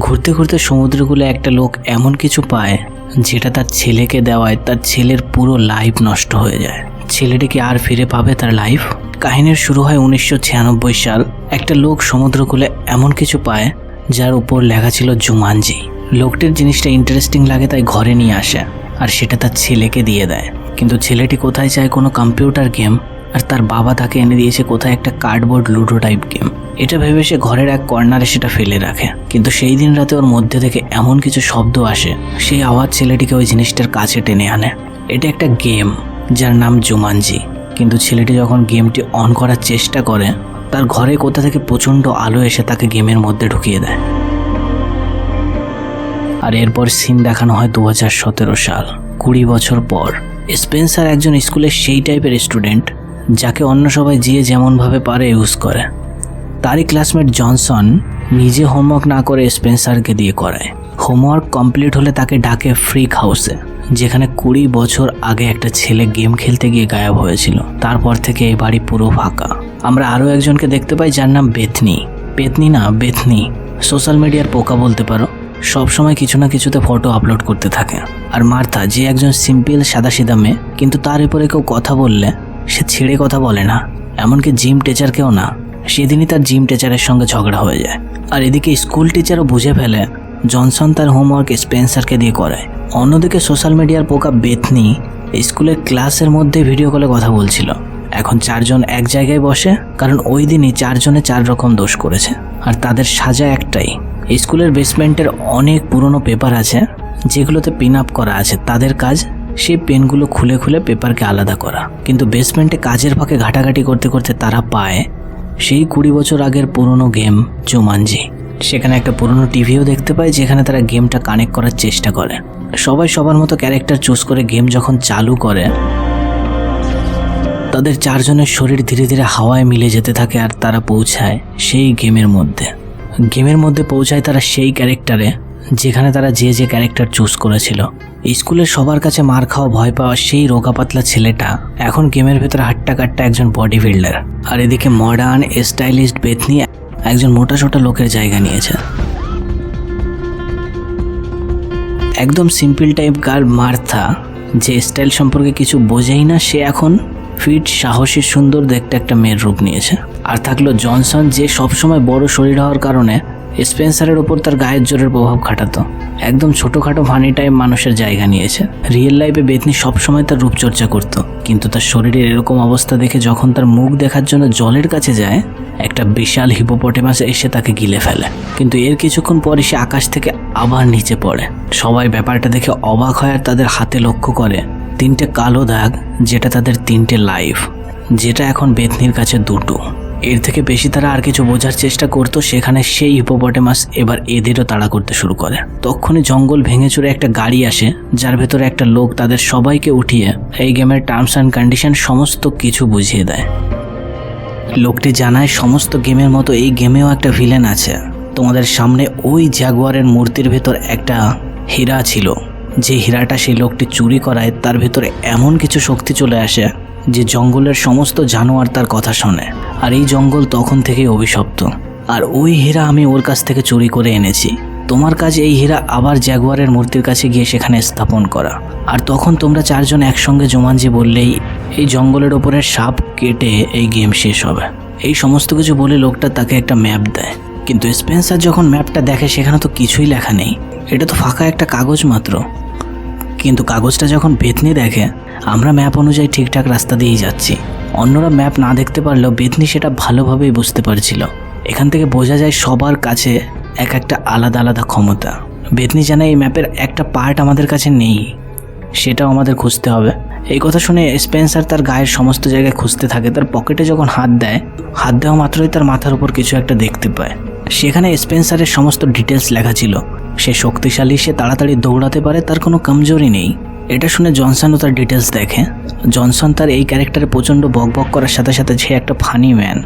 ঘুরতে ঘুরতে সমুদ্রকূলে একটা লোক এমন কিছু পায় যেটা তার ছেলেকে দেওয়ায় তার ছেলের পুরো লাইফ নষ্ট হয়ে যায়। ছেলেটি কি আর ফিরে পাবে তার লাইফ? কাহিনীর শুরু হয় 1996 সাল। একটা লোক সমুদ্রকূলে এমন কিছু পায় যার উপর লেখা ছিল জুমানজি। লোকটির জিনিসটা ইন্টারেস্টিং লাগে তাই ঘরে নিয়ে আসে আর সেটা তার ছেলেকে দিয়ে দেয়। কিন্তু ছেলেটি কোথায় চায় কোনো কম্পিউটার গেম, আর তার বাবা তাকে এনে দিয়েছে কোথায় একটা কার্ডবোর্ড লুডো টাইপ গেম। এটা ভেবে সে ঘরের এক কর্নারে সেটা ফেলে রাখে। কিন্তু সেই দিন রাতে ওর মধ্যে থেকে এমন কিছু শব্দ আসে, সেই আওয়াজ ছেলেটিকে ওই জিনিসটার কাছে টেনে আনে। এটা একটা গেম যার নাম জুমানজি। কিন্তু ছেলেটি যখন গেমটি অন করার চেষ্টা করে, তার ঘরে কোথা থেকে প্রচণ্ড আলো এসে তাকে গেমের মধ্যে ঢুকিয়ে দেয়। আর এরপর সিন দেখানো হয় 2017 সাল, 20 বছর পর। স্পেন্সার একজন স্কুলের সেই টাইপের স্টুডেন্ট যাকে অন্য সবাই যে যেমনভাবে পারে ইউজ করে। তারই ক্লাসমেট জনসন নিজে হোমওয়ার্ক না করে স্পেন্সারকে দিয়ে করায়। হোমওয়ার্ক কমপ্লিট হলে তাকে ডাকে ফ্রিক হাউসে, যেখানে 20 বছর আগে একটা ছেলে গেম খেলতে গিয়ে গায়েব হয়েছিল। তারপর থেকে এই বাড়ি পুরো ফাঁকা। আমরা আরও একজনকে দেখতে পাই যার নাম বেথনি। সোশ্যাল মিডিয়ার পোকা বলতে পারো। সবসময় কিছু না কিছুতে ফটো আপলোড করতে থাকে। আর মার্থা, যে একজন সিম্পল সাদাসিধা মেয়ে, কিন্তু তার উপরে কেউ কথা বললে সে ছেড়ে কথা বলে না, এমনকি জিম টিচারকেও না। সেদিনই তার জিম টিচারের সঙ্গে ঝগড়া হয়ে যায়। আর এদিকে স্কুল টিচারও বুঝে ফেলে জনসন তার হোমওয়ার্ক স্পেন্সারকে দিয়ে করায়। অন্যদিকে সোশ্যাল মিডিয়ার পোকা বেথনি স্কুলের ক্লাসের মধ্যে ভিডিও কলে কথা বলছিল। এখন 4 জন এক জায়গায় বসে, কারণ ওই দিনই 4 জনে 4 রকম দোষ করেছে। আর তাদের সাজা একটাই। স্কুলের বেসমেন্টের অনেক পুরনো পেপার আছে যেগুলোতে পিন আপ করা আছে। তাদের কাজ সেই পেনগুলো খুলে খুলে পেপারকে আলাদা করা। কিন্তু বেসমেন্টে কাজের ফাঁকে ঘাটাঘাটি করতে করতে তারা পায় সেই 20 বছর আগের পুরনো গেম জুমানজি। সেখানে একটা পুরনো টিভিও দেখতে পায় যেখানে তারা গেমটা কানেক্ট করার চেষ্টা করে। সবাই সবার মতো ক্যারেক্টার চুজ করে গেম যখন চালু করে, তাদের 4 জনের শরীর ধীরে ধীরে হাওয়ায় মিলে যেতে থাকে আর তারা পৌঁছায় সেই গেমের মধ্যে পৌঁছায় তারা সেই ক্যারেক্টারে যেখানে তারা যে ক্যারেক্টার চুজ করেছিল। স্কুলের সবার কাছে মার খাওয়া, ভয় পাওয়া সেই রোগা পাতলা ছেলেটা এখন গেমের ভেতরে হাট্টা কাট্টা একজন বডি বিল্ডার। আর এদিকে মডার্ন স্টাইলিস্ট বেথনি একজন মোটা সোটা লোকের জায়গা নিয়েছে। একদম সিম্পল টাইপ গার্ল মার্থা, যে স্টাইল সম্পর্কে কিছু বোঝেই না, সে এখন ফিট, সাহসী, সুন্দর দেখতে একটা মেয়ের রূপ নিয়েছে। আর থাকলো জনসন, যে সবসময় বড় শরীর হওয়ার কারণে স্পেন্সারের ওপর তার গায়ের জোরের প্রভাব খাটাতো। একদম ছোটোখাটো ফানি টাইপ মানুষের জায়গা নিয়েছে। রিয়েল লাইফে বেথনি সবসময় তার রূপচর্চা করত, কিন্তু তার শরীরের এরকম অবস্থা দেখে যখন তার মুখ দেখার জন্য জলের কাছে যায়, একটা বিশাল হিপোপটেমাস এসে তাকে গিলে ফেলে। কিন্তু এর কিছুক্ষণ পরই সে আকাশ থেকে আবার নিচে পড়ে। সবাই ব্যাপারটা দেখে অবাক হয় আর তাদের হাতে লক্ষ্য করে 3টে কালো দাগ, যেটা তাদের 3টে লাইফ, যেটা এখন বেথনির কাছে 2টো। এর থেকে বেশি তারা আর কিছু বোঝার চেষ্টা করতো। সেখানে সেই হিপোপটেমাস এবার এদেরও তাড়া করতে শুরু করে। তখনই জঙ্গল ভেঙে চুরে একটা গাড়ি আসে, যার ভেতরে একটা লোক তাদের সবাইকে উঠিয়ে এই গেমের টার্মস অ্যান্ড কন্ডিশন সমস্ত কিছু বুঝিয়ে দেয়। লোকটি জানায় সমস্ত গেমের মতো এই গেমেও একটা ভিলেন আছে। তোমাদের সামনে ওই জাগুয়ারের মূর্তির ভেতর একটা হীরা ছিল। যে হীরাটা সেই লোকটি চুরি করায়, তার ভেতরে এমন কিছু শক্তি চলে আসে যে জঙ্গলের সমস্ত জানোয়ার তার কথা শোনে। আর এই জঙ্গল তখন থেকেই অভিশপ্ত। আর ওই হীরা আমি ওর কাছ থেকে চুরি করে এনেছি। তোমার কাজ এই হীরা আবার জাগুয়ারের মূর্তির কাছে গিয়ে সেখানে স্থাপন করা। আর তখন তোমরা 4 জন একসঙ্গে জুমানজি বললেই এই জঙ্গলের ওপরে সাপ কেটে এই গেম শেষ হবে। এই সমস্ত কিছু বলে লোকটা তাকে একটা ম্যাপ দেয়। কিন্তু স্পেন্সার যখন ম্যাপটা দেখে, সেখানে তো কিছুই লেখা নেই, এটা তো ফাঁকা একটা কাগজ মাত্র। কিন্তু কাগজটা যখন বেথনি দেখে, আমরা ম্যাপ অনুযায়ী ঠিকঠাক রাস্তা দিয়েই যাচ্ছি। অন্যরা ম্যাপ না দেখতে পারলেও বেথনি সেটা ভালোভাবেই বুঝতে পারছিল। এখান থেকে বোঝা যায় সবার কাছে একটা আলাদা আলাদা ক্ষমতা। বেথনি জানে এই ম্যাপের একটা পার্ট আমাদের কাছে নেই, সেটাও আমাদের খুঁজতে হবে। এই কথা শুনে স্পেন্সার তার গায়ের সমস্ত জায়গায় খুঁজতে থাকে। তার পকেটে যখন হাত দেওয়া মাত্রই তার মাথার উপর কিছু একটা দেখতে পায়। সেখানে স্পেন্সারের সমস্ত ডিটেলস লেখা ছিল। সে শক্তিশালী, সে তাড়াতাড়ি দৌড়াতে পারে, তার কোনো কমজোরি নেই। এটা শুনে জনসনও তার ডিটেলস দেখে। জনসন তার এই ক্যারেক্টারে প্রচণ্ড বকবক করার সাথে সাথে সে একটা ফানি ম্যান।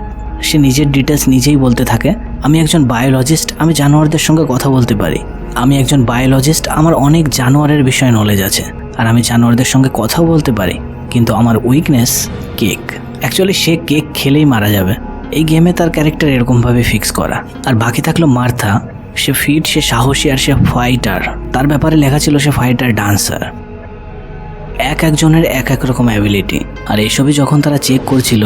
সে নিজের ডিটেলস নিজেই বলতে থাকে। আমি একজন বায়োলজিস্ট, আমি জানোয়ারদের সঙ্গে কথা বলতে পারি। আমার অনেক জানোয়ারের বিষয়ে নলেজ আছে, আর আমি জানোয়ারদের সঙ্গে কথাও বলতে পারি। কিন্তু আমার উইকনেস কেক। অ্যাকচুয়ালি সে কেক খেলেই মারা যাবে। এই গেমে তার ক্যারেক্টার এরকমভাবে ফিক্স করা। আর বাকি থাকলো মার্থা। সে ফিট, সে সাহসী আর সে ফাইটার। তার ব্যাপারে লেখা ছিল সে ফাইটার ডান্সার। এক একজনের এক এক রকম অ্যাবিলিটি। আর এইসবই যখন তারা চেক করছিল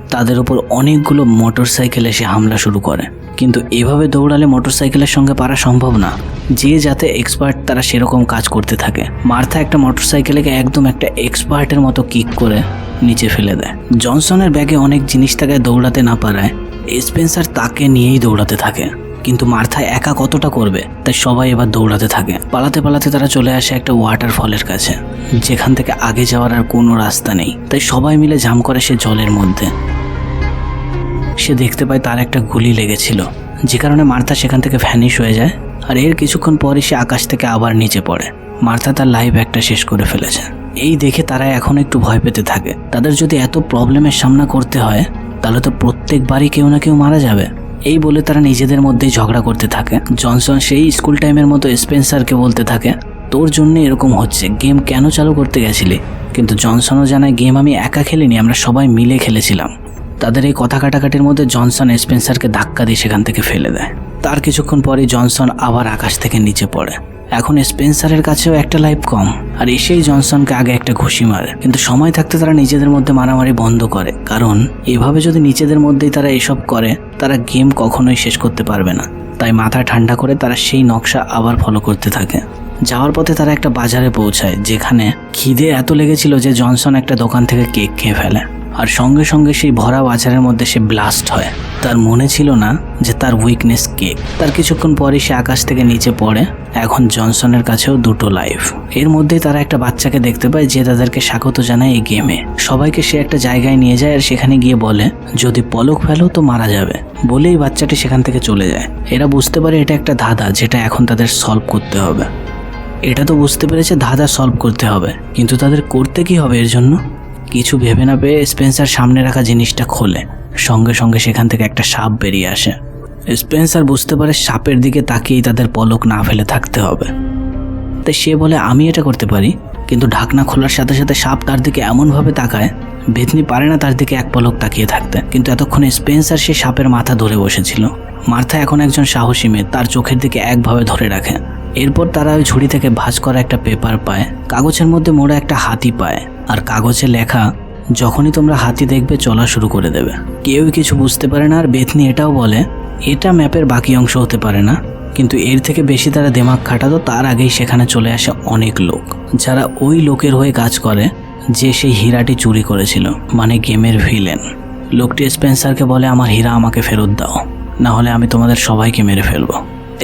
তাদের উপর অনেকগুলো মোটরসাইকেল এসে হামলা শুরু করে। কিন্তু এভাবে দৌড়ালে মোটরসাইকেলের সঙ্গে পারা সম্ভব না। যে যাতে এক্সপার্ট তারা সেরকম কাজ করতে থাকে। মার্থা একটা মোটরসাইকেলকে একদম একটা এক্সপার্টের মতো কিক করে নিচে ফেলে দেয়। জনসনের ব্যাগে অনেক জিনিস থাকায় দৌড়াতে না পারায় স্পেন্সার তাকে নিয়েই দৌড়াতে থাকে। কিন্তু মার্থা একা কতটা করবে, তাই সবাই এবার দৌড়াতে থাকে। পালাতে পালাতে তারা চলে আসে একটা ওয়াটারফলের কাছে, যেখান থেকে আগে যাওয়ার আর কোনো রাস্তা নেই। তাই সবাই মিলে জাম করে সে জলের মধ্যে। সে দেখতে পায় তার একটা গুলি লেগেছিল, যে কারণে মার্থা সেখান থেকে ভ্যানিশ হয়ে যায়। আর এর কিছুক্ষণ পরই সে আকাশ থেকে আবার নিচে পড়ে। মার্থা তার লাইফ একটা শেষ করে ফেলেছে। এই দেখে তারা এখন একটু ভয় পেতে থাকে। তাদের যদি এত প্রবলেমের সামনা করতে হয় তাহলে তো প্রত্যেকবারই কেউ না কেউ মারা যাবে। এই বলে তারা নিজেদের মধ্যেই ঝগড়া করতে থাকে। জনসন সেই স্কুল টাইমের মতো স্পেন্সারকে বলতে থাকে, তোর জন্য এরকম হচ্ছে, গেম কেন চালু করতে গেছিলি? কিন্তু জনসনও জানায়, গেম আমি একা খেলিনি, আমরা সবাই মিলে খেলেছিলাম। তাদের এই কথা কাটাকাটির মধ্যে জনসন স্পেন্সারকে ধাক্কা দিয়ে সেখান থেকে ফেলে দেয়। তার কিছুক্ষণ পরেই জনসন আবার আকাশ থেকে নিচে পড়ে। এখন স্পেন্সারের কাছেও একটা লাইফ কম, আর এসেই জনসনকে আগে একটা ঘুষি মারে। কিন্তু সময় থাকতে তারা নিজেদের মধ্যে মারামারি বন্ধ করে, কারণ এভাবে যদি নিজেদের মধ্যেই তারা এসব করে তারা গেম কখনোই শেষ করতে পারবে না। তাই মাথা ঠান্ডা করে তারা সেই নকশা আবার ফলো করতে থাকে। যাওয়ার পথে তারা একটা বাজারে পৌঁছায়, যেখানে খিদে এত লেগেছিল যে জনসন একটা দোকান থেকে কেক খেয়ে ফেলে। আর সঙ্গে সঙ্গে সেই ভরা বাজারের মধ্যে সে ব্লাস্ট হয়। তার মনে ছিল না যে তার উইকনেস কেক। তার কিছুক্ষণ পরে সে আকাশ থেকে নিচে পড়ে। এখন জনসনের কাছেও দুটো লাইফ। এর মধ্যেই তারা একটা বাচ্চাকে দেখতে পায় যে তাদেরকে স্বাগত জানায় এই গেমে। সবাইকে সে একটা জায়গায় নিয়ে যায় আর সেখানে গিয়ে বলে, যদি পলক ফেলো তো মারা যাবে। বলেই বাচ্চাটি সেখান থেকে চলে যায়। এরা বুঝতে পারে এটা একটা ধাঁধা, যেটা এখন তাদের সলভ করতে হবে। এটা তো বুঝতে পেরেছে ধাঁধা সলভ করতে হবে, কিন্তু তাদের করতে কি হবে এর জন্য? কিছু ভেবে না পেয়ে স্পেন্সার সামনে রাখা জিনিসটা খোলে। সঙ্গে সঙ্গে সেখান থেকে একটা সাপ বেরিয়ে আসে। স্পেন্সার বুঝতে পারে সাপের দিকে তাকিয়েই তাদের পলক না ফেলে থাকতে হবে। তাই সে বলে, আমি এটা করতে পারি। কিন্তু ঢাকনা খোলার সাথে সাথে সাপ তার দিকে এমনভাবে তাকায়, বেথনি পারে না তার দিকে এক পলক তাকিয়ে থাকতে। কিন্তু এতক্ষণে স্পেন্সার সে সাপের মাথা ধরে বসেছিল। মার্থা এখন একজন সাহসী মেয়ে, তার চোখের দিকে একভাবে ধরে রাখে। এরপর তারা ওই ঝুড়ি থেকে ভাঁজ করা একটা পেপার পায়, কাগজের মধ্যে মোড়া একটা হাতি পায়, আর কাগজে লেখা, যখনই তোমরা হাতি দেখবে চলা শুরু করে দেবে। কেউই কিছু বুঝতে পারে না। আর বেথনি এটাও বলে, এটা ম্যাপের বাকি অংশ হতে পারে না, কিন্তু এর থেকে বেশি তারা দিমাগ খাটাতো তার আগেই সেখানে চলে আসে অনেক লোক, যারা ওই লোকের হয়ে কাজ করে যে সেই হীরাটি চুরি করেছিল, মানে গেমের ভিলেন। লোকটি স্পেন্সারকে বলে, আমার হীরা আমাকে ফেরত দাও, না হলে আমি তোমাদের সবাইকে মেরে ফেলবো।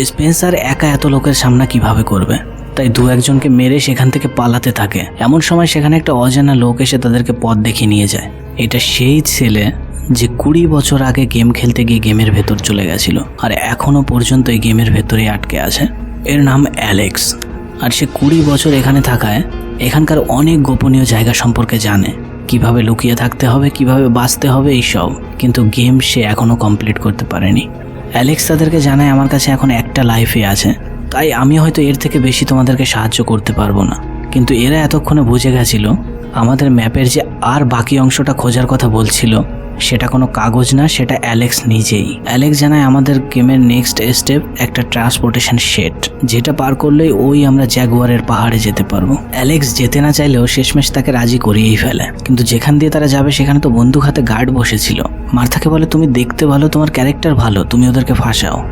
স্পেন্সার একা এত লোকের সামনা কিভাবে করবে, তাই দু একজনকে মেরে সেখান থেকে পালাতে থাকে। এমন সময় সেখানে একটা অজানা লোক এসে তাদেরকে পথ দেখিয়ে নিয়ে যায়। এটা সেই ছেলে যে 20 বছর আগে গেম খেলতে গিয়ে গেমের ভেতর চলে গেছিল, আর এখনো পর্যন্ত এই গেমের ভেতরেই আটকে আছে। এর নাম অ্যালেক্স। আর সে 20 বছর এখানে থাকায় এখানকার অনেক গোপনীয় জায়গা সম্পর্কে জানে, কিভাবে লুকিয়ে থাকতে হবে, কিভাবে বাঁচতে হবে, এইসব। কিন্তু গেম সে এখনো কমপ্লিট করতে পারেনি। অ্যালেক্স তাদেরকে জানায়, আমার কাছে এখন একটা লাইফই আছে, তাই আমি হয়তো এর থেকে বেশি তোমাদেরকে সাহায্য করতে পারবো না। কিন্তু এরা এতক্ষণে বুঝে গেছিল আমাদের ম্যাপের যে আর বাকি অংশটা খোঁজার কথা বলছিল সেটা কোনো কাগজ না, সেটা অ্যালেক্স নিজেই। অ্যালেক্স জানায় আমাদের গেমের নেক্সট স্টেপ একটা ট্রান্সপোর্টেশন শেড, যেটা পার করলেই ওই আমরা জ্যাগুয়ারের পাহাড়ে যেতে পারবো। অ্যালেক্স যেতে না চাইলেও শেষমেশ তাকে রাজি করিয়েই ফেলে। কিন্তু যেখান দিয়ে তারা যাবে সেখানে তো বন্দুক হাতে গার্ড বসেছিল। মার্থাকে বলে, তুমি দেখতে ভালো, তোমার ক্যারেক্টার ভালো, তুমি ওদেরকে ফাঁসাও।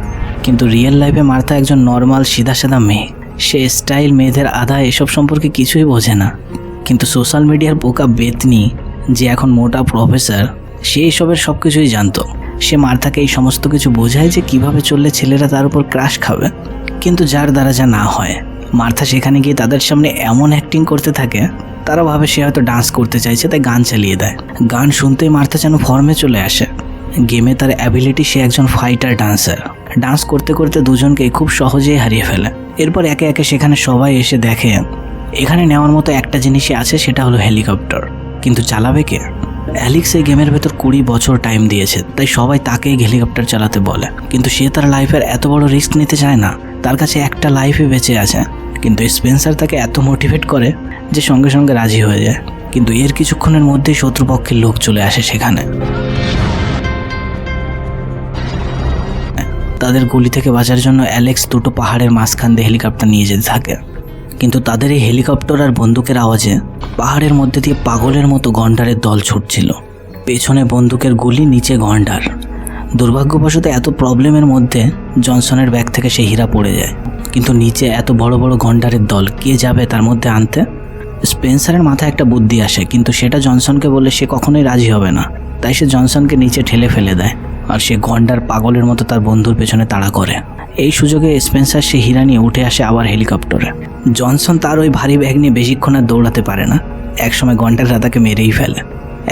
কিন্তু রিয়েল লাইফে মার্থা একজন নর্মাল সিধা সাদা মেয়ে। সে স্টাইল, মেয়েদের আধা, এসব সম্পর্কে কিছুই বোঝে না। কিন্তু সোশ্যাল মিডিয়ার বোকা বেথনি, যে এখন মোটা প্রফেসর, সে এসবের সব কিছুই জানতো। সে মার্থাকে এই সমস্ত কিছু বোঝায় যে কিভাবে চললে ছেলেরা তার উপর ক্রাশ খাবে। কিন্তু যার দ্বারা যা না হয়, মার্থা সেখানে গিয়ে তাদের সামনে এমন অ্যাক্টিং করতে থাকে, তারা ভাবে সে হয়তো ডান্স করতে চাইছে, তাই গান চালিয়ে দেয়। গান শুনতেই মার্থা যেন ফর্মে চলে আসে। গেমে তার অ্যাবিলিটি, সে একজন ফাইটার ডান্সার। ডান্স করতে করতে দুজনকে খুব সহজেই হারিয়ে ফেলে। এরপর একে একে সেখানে সবাই এসে দেখে এখানে নেওয়ার মতো একটা জিনিসই আছে, সেটা হলো হেলিকপ্টার। কিন্তু চালাবে কে? অ্যালেক্স এই গেমের ভেতর 20 বছর টাইম দিয়েছে, তাই সবাই তাকেই হেলিকপ্টার চালাতে বলে। কিন্তু সে তার লাইফের এত বড় রিস্ক নিতে চায় না, তার কাছে একটা লাইফই বেঁচে আছে। কিন্তু স্পেন্সার তাকে এত মোটিভেট করে যে সঙ্গে সঙ্গে রাজি হয়ে যায়। কিন্তু এর কিছুক্ষণের মধ্যেই শত্রুপক্ষের লোক চলে আসে সেখানে। তাদের গুলি থেকে বাঁচার জন্য অ্যালেক্স দুটো পাহাড়ের মাঝখান দিয়ে হেলিকপ্টার নিয়ে যেতে থাকে। কিন্তু তাদের এই হেলিকপ্টার আর বন্দুকের আওয়াজে পাহাড়ের মধ্যে দিয়ে পাগলের মতো গন্ডারের দল ছুটছিল। পেছনে বন্দুকের গুলি, নিচে গন্ডার। দুর্ভাগ্যবশত এত প্রবলেমের মধ্যে জনসনের ব্যাগ থেকে সেই হীরা পড়ে যায়। কিন্তু নিচে এত বড় বড় গন্ডারের দল, কে যাবে তার মধ্যে আনতে? স্পেন্সারের মাথায় একটা বুদ্ধি আসে, কিন্তু সেটা জনসনকে বললে সে কখনোই রাজি হবে না। তাই সে জনসনকে নিচে ঠেলে ফেলে দেয়, আর সে গন্ডার পাগলের মতো তার বন্ধুর পেছনে তাড়া করে। এই সুযোগে স্পেন্সার সে হীরা নিয়ে উঠে আসে আবার হেলিকপ্টারে। জনসন তার ওই ভারী ব্যাগ নিয়ে বেশিক্ষণ আর দৌড়াতে পারে না, একসময় গন্ডাররা তাকে মেরেই ফেলে।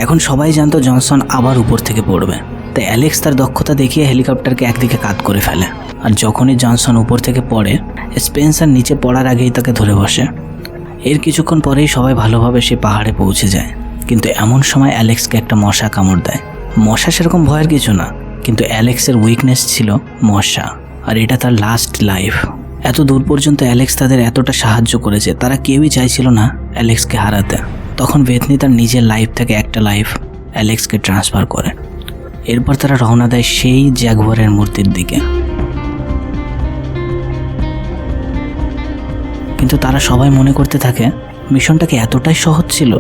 এখন সবাই জানতো জনসন আবার উপর থেকে পড়বে, তাই অ্যালেক্স তার দক্ষতা দেখিয়ে হেলিকপ্টারকে একদিকে কাত করে ফেলে। আর যখনই জনসন উপর থেকে পড়ে, স্পেন্সার নিচে পড়ার আগেই তাকে ধরে বসে। এর কিছুক্ষণ পরেই সবাই ভালোভাবে সে পাহাড়ে পৌঁছে যায়। কিন্তু এমন সময় অ্যালেক্সকে একটা মশা কামড় দেয়। মশা সেরকম ভয়ের কিছু না, কিন্তু অ্যালেক্সের উইকনেস ছিল মশা, আর এটা তার লাস্ট লাইফ। এত দূর পর্যন্ত অ্যালেক্স তাদের এতটা সাহায্য করেছে, তারা কেউই চাইছিল না অ্যালেক্সকে হারাতে। তখন বেথনি তার নিজের লাইফ থেকে একটা লাইফ অ্যালেক্সকে ট্রান্সফার করে। এরপর তারা রওনা দেয় সেই জ্যাগুয়ারের মূর্তির দিকে। কিন্তু তারা সবাই মনে করতে থাকে মিশনটাকে এতটাই সহজ ছিল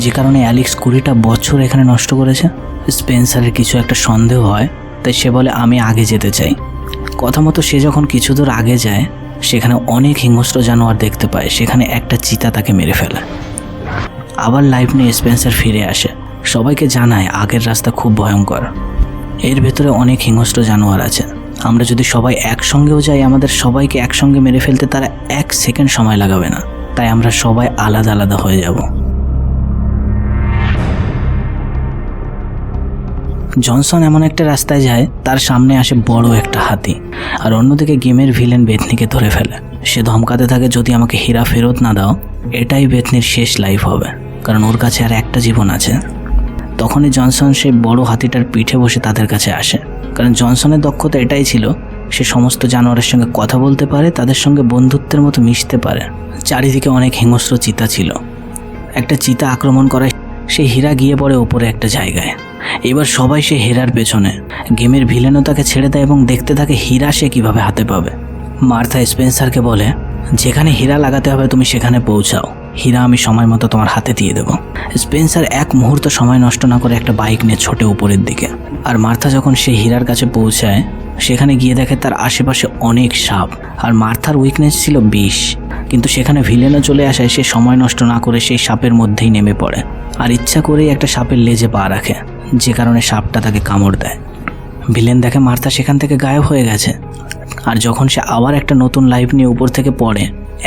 যে কারণে অ্যালেক্স 20টা বছর এখানে নষ্ট করেছে। স্পেন্সারের কিছু একটা সন্দেহ হয়, তাই সে বলে আমি আগে যেতে চাই। কথা মতো সে যখন কিছু দূর আগে যায়, সেখানে অনেক হিংস্র জানোয়ার দেখতে পায়। সেখানে একটা চিতা তাকে মেরে ফেলে। আবার লাইফ নিয়ে স্পেন্সার ফিরে আসে, সবাইকে জানায় আগের রাস্তা খুব ভয়ঙ্কর, এর ভেতরে অনেক হিংস্র জানোয়ার আছে। আমরা যদি সবাই একসঙ্গেও যাই, আমাদের সবাইকে একসঙ্গে মেরে ফেলতে তারা 1 সেকেন্ড সময় লাগাবে না, তাই আমরা সবাই আলাদা আলাদা হয়ে যাব। জনসন এমন একটা রাস্তায় যায়, তার সামনে আসে বড় একটা হাতি, আর অন্যদিকে গেমের ভিলেন বেথনিকে ধরে ফেলে। সে ধমকাতে থাকে যদি আমাকে হীরা ফেরত না দাও, এটাই বেথনির শেষ লাইফ হবে, কারণ ওর কাছে আর একটা জীবন আছে। তখনই জনসন সেই বড় হাতিটার পিঠে বসে তাদের কাছে আসে, কারণ জনসনের দক্ষতা এটাই ছিল, সে সমস্ত জানোয়ারের সঙ্গে কথা বলতে পারে, তাদের সঙ্গে বন্ধুত্বের মতো মিশতে পারে। চারিদিকে অনেক হিংস্র চিতা ছিল। একটা চিতা আক্রমণ করায় সে হীরা গিয়ে পড়ে ওপরে একটা জায়গায়। এবার সবাই সে হীরার পেছনে। গেমের ভিলেনও তাকে ছেড়ে দেয় এবং দেখতে থাকে হীরা সে কিভাবে হাতে পাবে। মার্থা স্পেন্সারকে বলে, যেখানে হীরা লাগাতে হবে তুমি সেখানে পৌঁছাও, হীরা আমি সময় মতো তোমার হাতে দিয়ে দেব। স্পেন্সার এক মুহূর্ত সময় নষ্ট না করে একটা বাইক নিয়ে ছোটে উপরের দিকে। আর মার্থা যখন সে হীরার কাছে পৌঁছায়, সেখানে গিয়ে দেখে তার আশেপাশে অনেক সাপ, আর মার্থার উইকনেস ছিল বিষ। কিন্তু সেখানে ভিলেনও চলে আসায় সে সময় নষ্ট না করে সেই সাপের মধ্যেই নেমে পড়ে, আর ইচ্ছা করেই একটা সাপের লেজে পা রাখে, যে কারণে সাপটা তাকে কামড় দেয়। ভিলেন দেখে মার্থা সেখান থেকে গায়েব হয়ে গেছে, আর যখন সে আবার একটা নতুন লাইফ নিয়ে উপর থেকে পড়ে,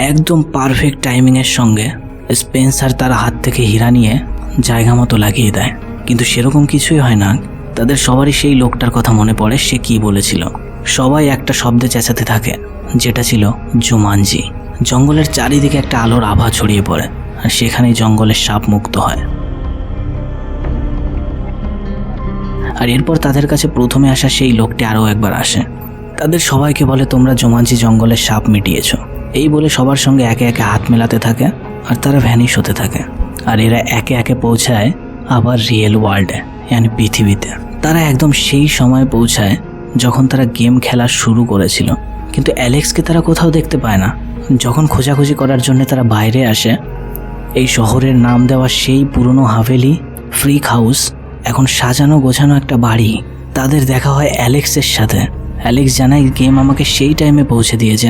একদম পারফেক্ট টাইমিংয়ের সঙ্গে স্পেন্সার তার হাত থেকে হীরা নিয়ে জায়গা মতো লাগিয়ে দেয়। কিন্তু সেরকম কিছুই হয় না। তাদের সবারই সেই লোকটার কথা মনে পড়ে, সে কি বলেছিল। সবাই একটা শব্দে চেঁচাতে থাকে, যেটা ছিল জুমানজি। জঙ্গলের চারিদিকে একটা আলোর আভা ছড়িয়ে পড়ে, আর সেখানেই জঙ্গলের সাপ মুক্ত হয়। আর এরপর তাদের কাছে প্রথমে আসা সেই লোকটি আরও একবার আসে। তাদের সবাইকে বলে, তোমরা জুমানজি জঙ্গলের সাপ মিটিয়েছ। এই বলে সবার সঙ্গে একে একে হাত মেলাতে থাকে, আর তারা ভ্যানিশ হতে থাকে। আর এরা একে একে পৌঁছায় আবার রিয়েল ওয়ার্ল্ডে, মানে পৃথিবীতে। তারা একদম সেই সময় পৌঁছায় যখন তারা গেম খেলা শুরু করেছিল। কিন্তু অ্যালেক্সকে তারা কোথাও দেখতে পায় না। যখন খোঁজাখুঁজি করার জন্য তারা বাইরে আসে, এই শহরের নাম দেওয়া সেই পুরনো হাভেলি ফ্রিক হাউস এখন সাজানো গোছানো একটা বাড়ি। তাদের দেখা হয় অ্যালেক্সের সাথে। অ্যালেক্স জানায়, গেম আমাকে সেই টাইমে পৌঁছে দিয়েছে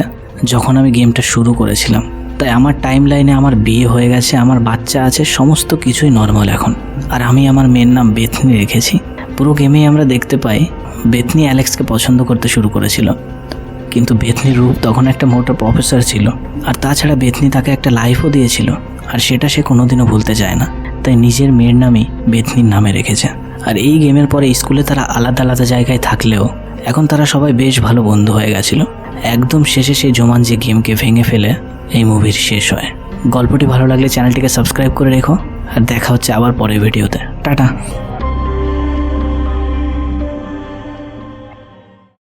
যখন আমি গেমটা শুরু করেছিলাম, তাই আমার টাইম লাইনে আমার বিয়ে হয়ে গেছে, আমার বাচ্চা আছে, সমস্ত কিছুই নর্মাল এখন। আর আমি আমার মেয়ের নাম বেথনি রেখেছি। পুরো গেমেই আমরা দেখতে পাই বেথনি অ্যালেক্সকে পছন্দ করতে শুরু করেছিল, কিন্তু বেথনির রূপ তখন একটা মোটা প্রফেসর ছিল। আর তাছাড়া বেথনি তাকে একটা লাইফও দিয়েছিল, আর সেটা সে কোনোদিনও ভুলতে চায় না, তাই নিজের মেয়ের নামই বেথনির নামে রেখেছে। আর এই গেমের পরে স্কুলে তারা আলাদা আলাদা জায়গায় থাকলেও এখন তারা সবাই বেশ ভালো বন্ধু হয়ে গেছিল। একদম শেষে সেই জুমানজি গেমকে ভেঙে ফেলে এই মুভির শেষ হয়। গল্পটি ভালো লাগলে চ্যানেলটিকে সাবস্ক্রাইব করে রেখো, আর দেখা হচ্ছে আবার পরের ভিডিওতে। টাটা।